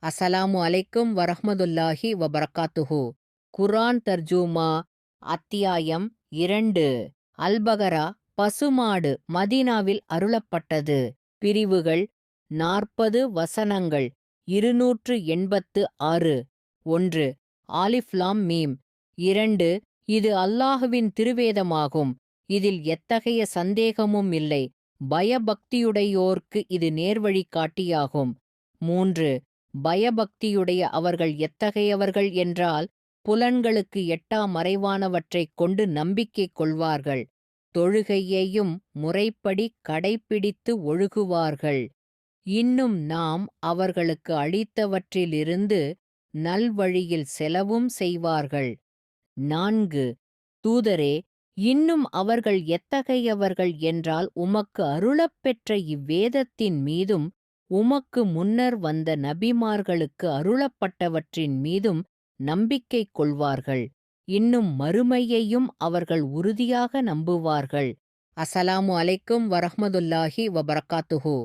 அஸ்ஸலாமு அலைக்கும் வரஹ்மத்துல்லாஹி வபரகாத்துஹு. குர்ஆன் தர்ஜுமா அத்தியாயம் 2. அல்பகரா பசுமாடு மதீனாவில் அருளப்பட்டது. பிரிவுகள் 40 வசனங்கள் 286. 1. ஆலிஃப் லாம் மீம். 2. இது அல்லாஹுவின் திருவேதமாகும். இதில் எத்தகைய சந்தேகமும் இல்லை. பயபக்தியுடையோர்க்கு இது நேர்வழி காட்டியாகும். 3. பயபக்தியுடைய அவர்கள் எத்தகையவர்கள் என்றால், புலன்களுக்கு எட்டா மறைவானவற்றைக் கொண்டு நம்பிக்கை கொள்வார்கள். தொழுகையையும் முறைப்படி கடைப்பிடித்து ஒழுகுவார்கள். இன்னும் நாம் அவர்களுக்கு அளித்தவற்றிலிருந்து நல்வழியில் செலவும் செய்வார்கள். 4. தூதரே, இன்னும் அவர்கள் எத்தகையவர்கள் என்றால், உமக்கு அருளப்பெற்ற இவ்வேதத்தின் மீதும் உமக்கு முன்னர் வந்த நபிமார்களுக்கு அருளப்பட்டவற்றின் மீதும் நம்பிக்கை கொள்வார்கள். இன்னும் மறுமையையும் அவர்கள் உறுதியாக நம்புவார்கள். அஸ்ஸலாமு அலைக்கும் வரஹ்மத்துல்லாஹி வபரகாத்துஹு.